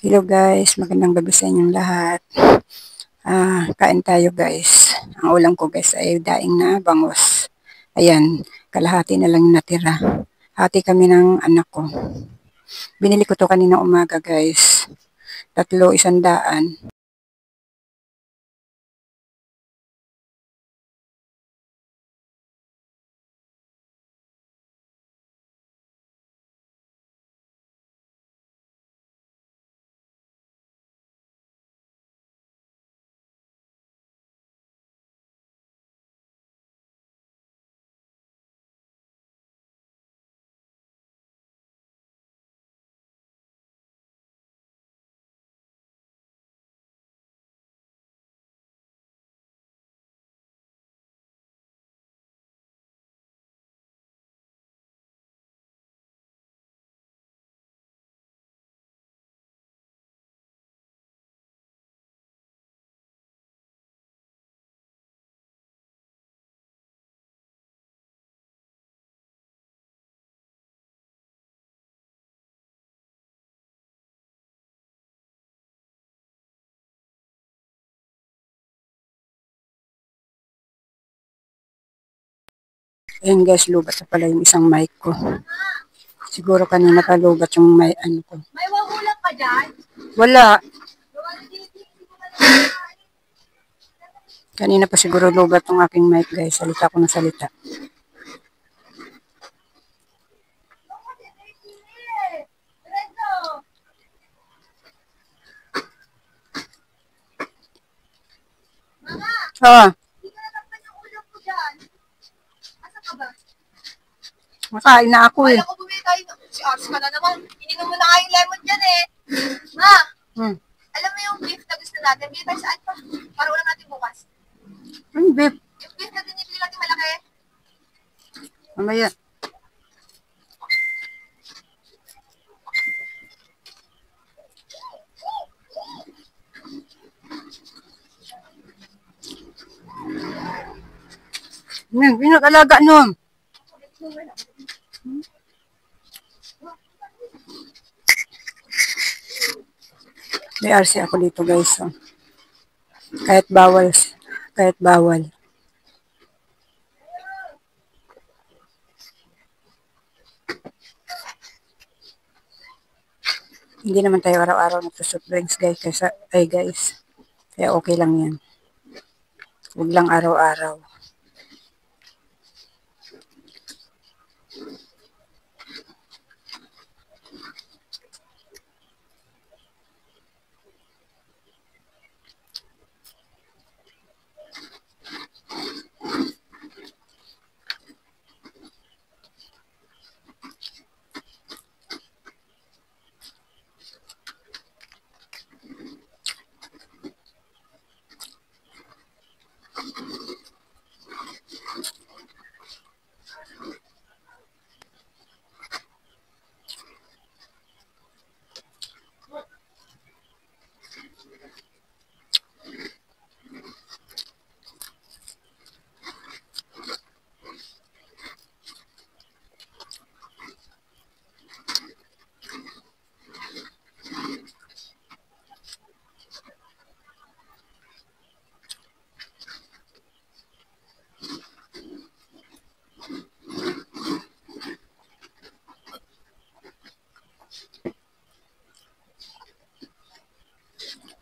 Hello guys, magandang gabi sa inyong lahat. Kain tayo guys. Ang ulam ko guys ay daing na bangus. Ayan, kalahati na lang yung natira. Hati kami ng anak ko. Binili ko to kanina umaga guys. 3, 100. Ayan guys, lubat na pala yung isang mic ko. Siguro kanina pa lubat yung may ano ko. May wahulak ka dyan? Wala. Kanina pa siguro lubat yung aking mic guys. Salita ko na salita. Hindi ka natakpan yung ulam ko dyan. Asa ka ba? Makain na ako eh. Kaya ko bumili tayo. Si Ars ka na naman. Ininom mo na nga yung lemon dyan eh. Ma, alam mo yung beef na gusto natin? Bili tayo saan pa? Para ulam natin bukas. Ang beef. Yung beef na dinibili natin malaki. Mamaya. Pinag-alaga nun. May RC ako dito guys. Oh. Kahit bawal. Kahit bawal. Hindi naman tayo araw-araw nagsusoft drinks guys. Guys. Kaya okay lang yan. Huwag lang araw-araw.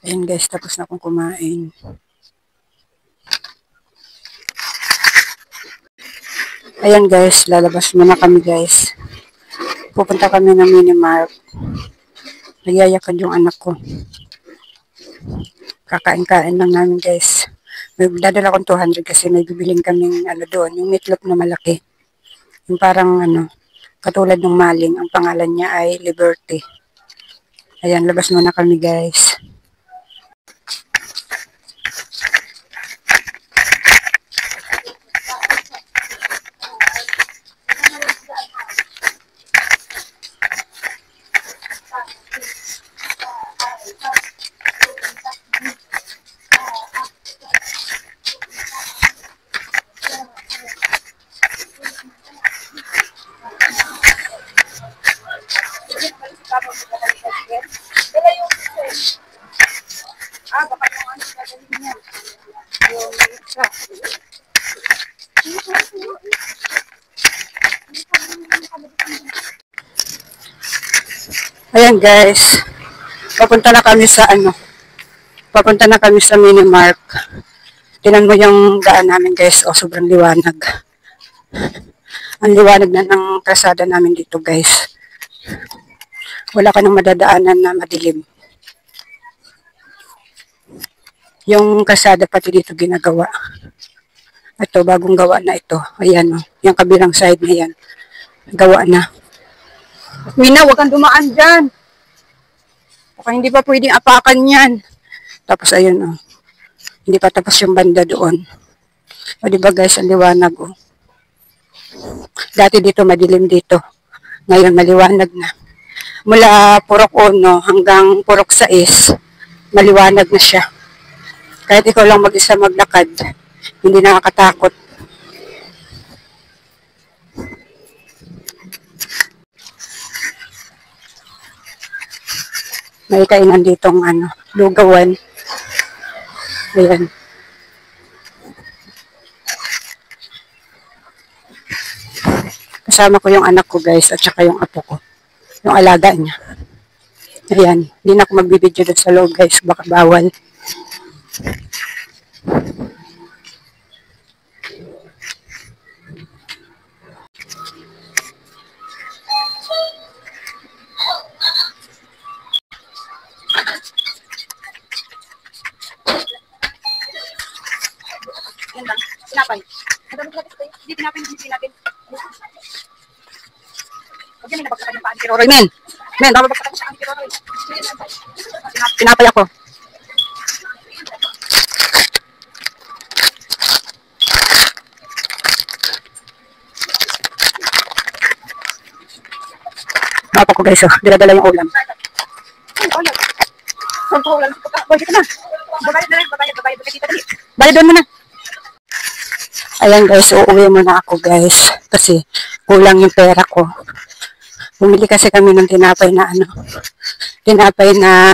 Ayan guys, tapos na akong kumain. Ayan guys, lalabas muna kami guys. Pupunta kami ng Minimart. Nagyayakad yung anak ko. Kakain-kain lang namin guys. May dadala akong 200 kasi may bibiling kaming ano doon, yung meatloaf na malaki. Yung parang ano, katulad ng maling, ang pangalan niya ay Liberty. Ayan, labas muna kami guys. Ayan guys, papunta na kami sa papunta na kami sa Minimark. Tingnan mo yung daan namin guys, sobrang liwanag. Ang liwanag na ng kalsada namin dito guys. Wala ka nang madadaanan na madilim. Yung kalsada pati dito ginagawa. Ito, bagong gawa na ito. Ayan yung kabilang side na yan. Gawa na. Mina, huwag kang dumaan dyan. Baka hindi pa pwedeng apakan yan. Tapos ayun hindi pa tapos yung banda doon. O diba guys, ang liwanag Dati dito madilim dito. Ngayon maliwanag na. Mula Purok 1 hanggang Purok 6, maliwanag na siya. Kahit ikaw lang mag-isa maglakad, hindi nakakatakot. May kainan ditong lugawan. Ayan. Kasama ko yung anak ko guys at saka yung apo ko. Yung alaga niya. Ayan. Hindi na ako magbibideo doon sa loob guys. Baka bawal. Yan lang. Sinapay. Hindi tinapay. Huwag yan, may nabagsakan yung paan ni Roroy. Men, nababagsakan siya ang ni Roroy. Tinapay ako. Apo ko guys, dinadala yung ulam. Boy, dito na. Bayad doon muna. Ayan guys, uuwi muna ako guys. Kasi kulang yung pera ko. Bumili kasi kami ng tinapay na tinapay na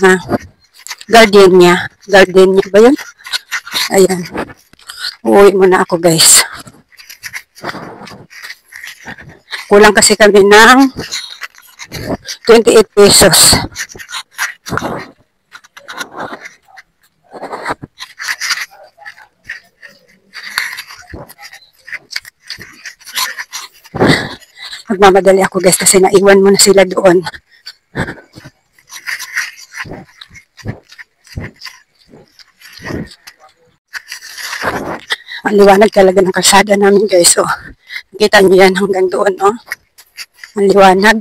gardenia. Gardenia ba yun? Ayan. Uuwi muna ako guys. Kulang kasi kami ng 28 pesos. Magmamadali ako guys kasi naiwan mo na sila doon. Ang liwanag talaga ng kalsada namin guys. Nakita niyo yan hanggang doon. Ang liwanag.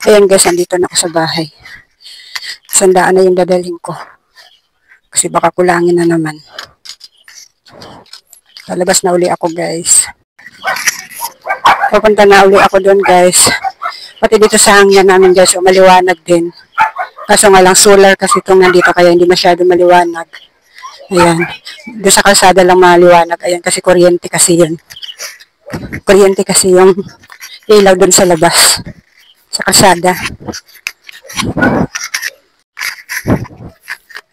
Ayan guys, andito na ako sa bahay. Sandaan na yung dadalhin ko. Kasi baka kulangin na naman. Lalabas na uli ako guys. Pupunta na uli ako doon guys. Pati dito sa hangyan namin guys, maliwanag din. Kaso nga lang solar kasi itong nandito kaya hindi masyado maliwanag. Ayan. Doon sa kalsada lang maliwanag. Ayan kasi kuryente kasi yun. Kuryente kasi yung ilaw doon sa labas. Sa kalsada.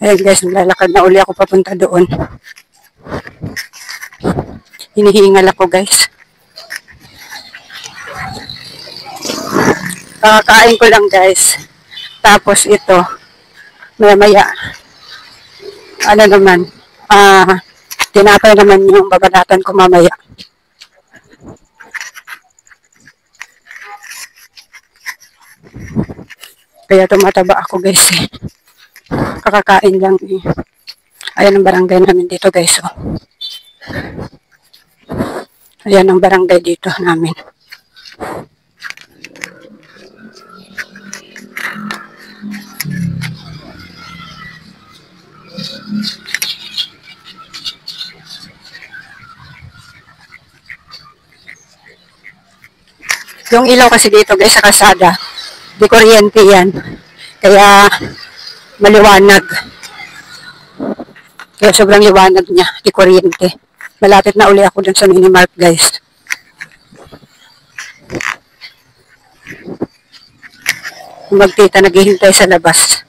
Ayan guys, lalakad na uli ako papunta doon. Hinihingal ako guys. Kakakain ko lang guys. Tapos ito, maya-maya, tinapay naman yung babanatan ko mamaya. Kaya tumataba ako guys Kakakain lang Ayan ang barangay namin dito guys. Ayan ang barangay dito namin. Yung ilaw kasi dito guys sa kalsada, di kuryente yan. Kaya maliwanag. Kaya sobrang liwanag niya, di kuryente. Malapit na uli ako dun sa Minimark guys. Magtita naghihintay sa labas.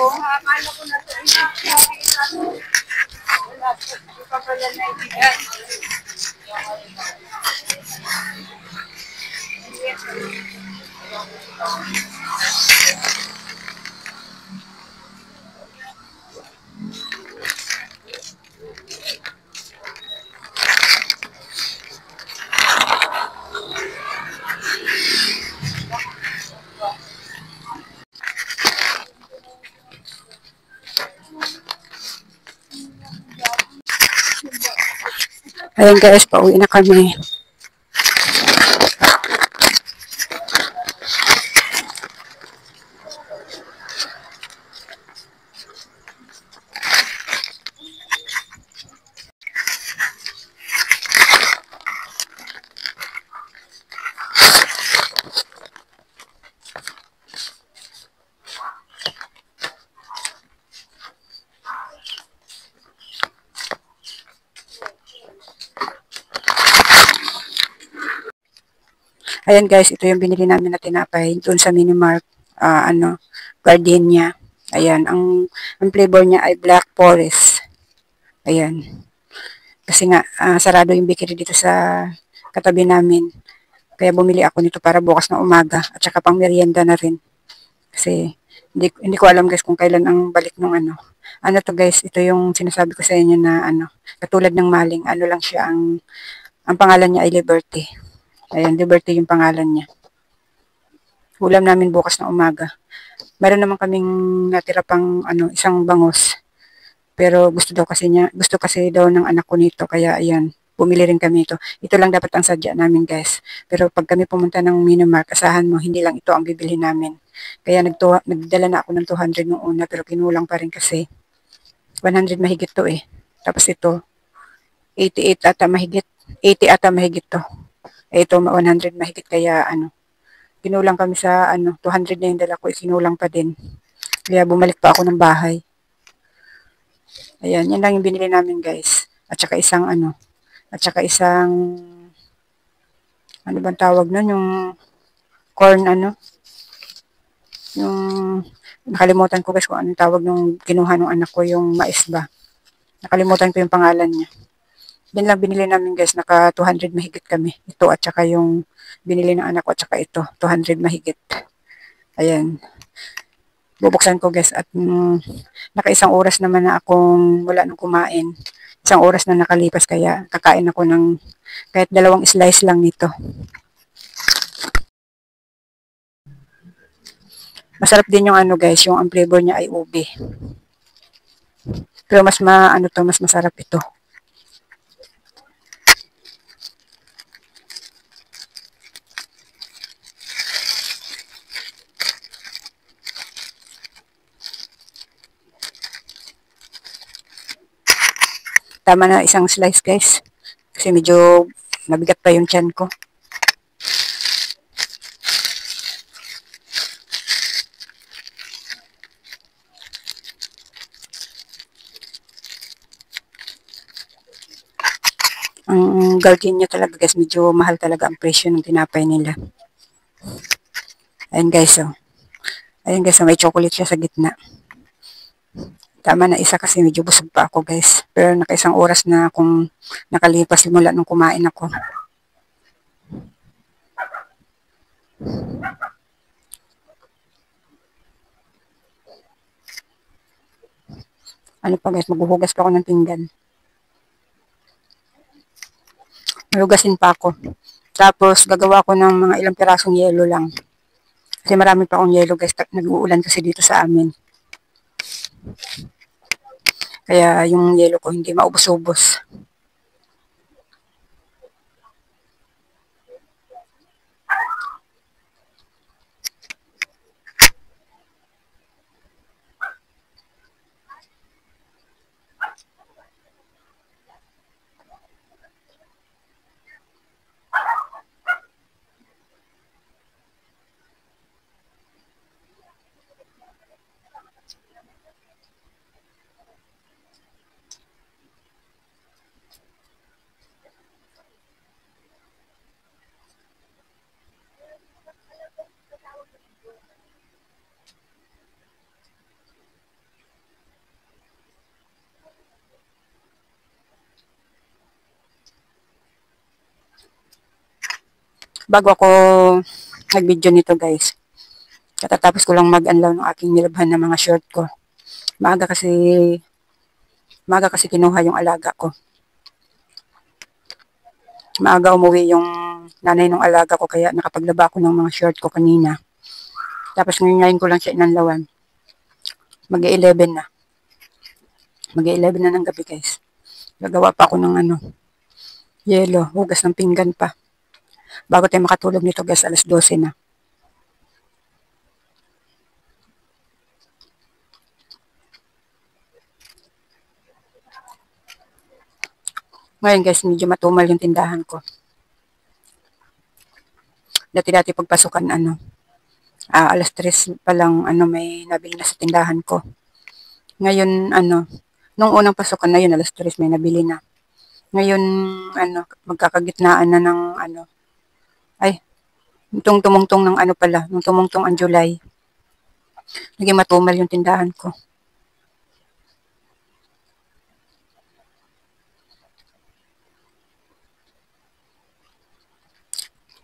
Oo, akala ko na ito. Wala po. Hindi pa pala naibigan. Ayan guys, pauwi na kami. Ayan guys, ito yung binili namin na tinapay doon sa Minimark, Gardenia. Ayan, ang flavor niya ay Black Forest. Ayan. Kasi nga, sarado yung bakery dito sa katabi namin. Kaya bumili ako nito para bukas na umaga at saka pang merienda na rin. Kasi hindi ko alam guys kung kailan ang balik ng ano. Ano to guys, ito yung sinasabi ko sa inyo na katulad ng maling, ano lang siya, ang pangalan niya ay Liberty. Ayan, Liberty yung pangalan niya. Ulam namin bukas na umaga. Meron naman kaming natira pang isang bangus. Pero gusto kasi daw ng anak ko nito, kaya ayan, bumili rin kami ito. Ito lang dapat ang sadya namin guys. Pero pag kami pumunta ng Minimark, asahan mo, hindi lang ito ang bibili namin. Kaya nagdala na ako ng 200 nung una, pero kinulang pa rin kasi 100 mahigit to eh. Tapos ito, 88 ata mahigit. 80 ata mahigit to. Ito 100 mahigit, kaya kinulang kami sa 200 na yung dala ko, kinulang pa din. Kaya bumalik pa ako ng bahay. Ayan, yan lang yung binili namin guys. At saka isang ano bang tawag nun, yung corn yung nakalimutan ko guys kung anong tawag nung kinuha ng anak ko, yung mais ba. Nakalimutan ko yung pangalan niya. Yan lang binili namin guys, naka 200 mahigit kami. Ito at saka yung binili ng anak ko at saka ito, 200 mahigit. Ayan. Bubuksan ko guys at naka-isang oras naman na akong wala nang kumain. Isang oras na nakalipas, kaya kakain ako ng kahit 2 slice lang nito. Masarap din yung guys, yung ang flavor niya ay ube. Pero mas mas masarap ito. Tama na isang slice guys. Kasi medyo mabigat pa yung tiyan ko. Ang Gardenia talaga guys, medyo mahal talaga ang presyo ng tinapay nila. Ayan guys, oh. Ayan guys, may chocolate siya sa gitna. Tama na isa kasi medyo busog pa ako guys. Pero naka-isang oras na akong nakalipas mula nung kumain ako. Ano pa guys, maghuhugas pa ako ng pinggan. Mahugasin pa ako. Tapos gagawa ko ng mga ilang pirasong yelo lang. Kasi marami pa akong yelo guys. Nag-uulan kasi dito sa amin. Kaya yung yelo ko hindi maubos-ubos. bago ako nag-video nito guys, katatapos ko lang mag-unlaw ng aking nilabhan na mga short ko. Maaga kasi kinuha yung alaga ko. Maaga umuwi yung nanay ng alaga ko, kaya nakapaglaba ako ng mga short ko kanina. Tapos ngayon ko lang siya inanlawan. Mag-11 na. Mag-11 na ng gabi guys. Gagawa pa ako ng yelo, hugas ng pinggan pa. Bago tayo makatulog nito guys, alas 12 na. Ngayon guys, medyo matumal yung tindahan ko. Dati-dati pagpasukan alas 3 pa lang may nabili na sa tindahan ko. Ngayon nung unang pasukan na yun, alas 3 may nabili na. Ngayon magkakagitnaan na ng nung tumungtong ng nung tumungtong ang July. Naging matumal yung tindahan ko.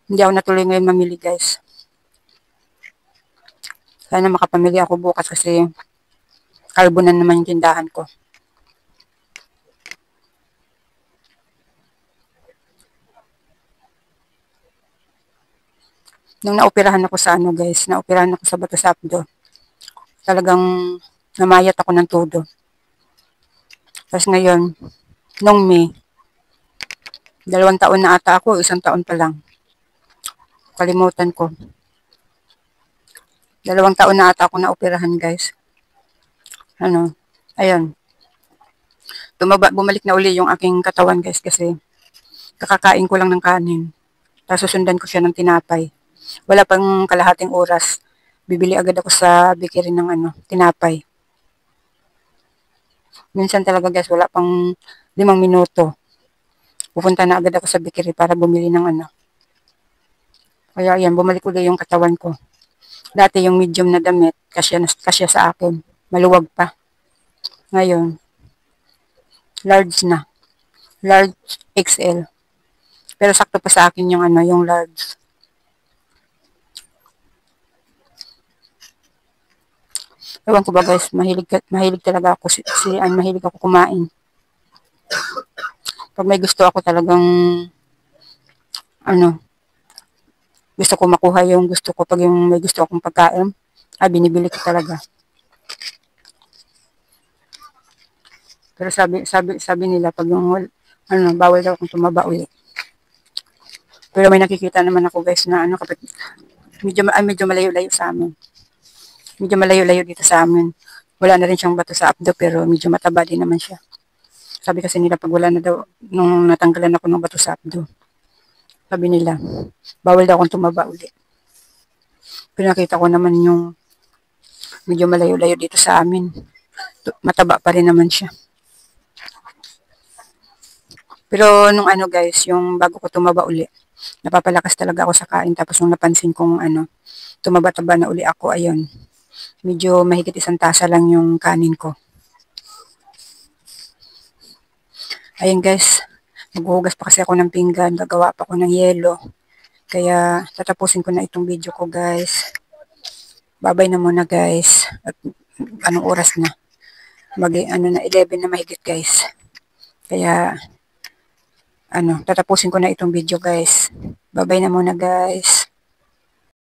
Hindi ako natuloy ngayon mamili guys. Sana makapamili ako bukas kasi kalbo na naman yung tindahan ko. Nung naoperahan ako sa naoperahan ako sa Bato Sapdo, talagang namayat ako ng todo. Tapos ngayon, nung May, 2 taon na ata ako, 1 taon pa lang. Kalimutan ko. 2 taon na ata ako naoperahan guys. Ayun. Bumalik na uli yung aking katawan guys kasi kakakain ko lang ng kanin. Tapos susundan ko siya ng tinapay. Wala pang kalahating oras. Bibili agad ako sa bakery ng tinapay. Minsan talaga guys, wala pang 5 minuto. Pupunta na agad ako sa bakery para bumili ng Kaya yan, bumalik uli yung katawan ko. Dati yung medium na damit, kasya sa akin. Maluwag pa. Ngayon, large na. Large XL. Pero sakto pa sa akin yung large. Ewan ko ba guys, mahilig talaga ako mahilig ako kumain. Pag may gusto ako talagang gusto ko makuha yung gusto ko, pag yung may gusto akong pagkain, binibili ko talaga. Pero sabi nila pag yung bawal daw akong tumaba uli. Pero may nakikita naman ako guys na medyo malayo-layo sa amin. Medyo malayo-layo dito sa amin. Wala na rin siyang Bato Sapdo pero medyo mataba din naman siya. Sabi kasi nila pag wala na daw, nung natanggalan ako ng Bato Sapdo, sabi nila, bawal daw akong tumaba uli. Pero nakita ko naman yung medyo malayo-layo dito sa amin. Mataba pa rin naman siya. Pero nung guys, yung bago ko tumaba uli, napapalakas talaga ako sa kain. Tapos nung napansin kong tumaba-taba na uli ako, ayun, medyo mahigit 1 tasa lang yung kanin ko. Ayun guys, maghuhugas pa kasi ako ng pinggan, gagawa pa ako ng yelo. Kaya tatapusin ko na itong video ko guys. Babay na muna guys. At anong oras na? 11 na mahigit guys. Kaya tatapusin ko na itong video guys. Babay na muna guys.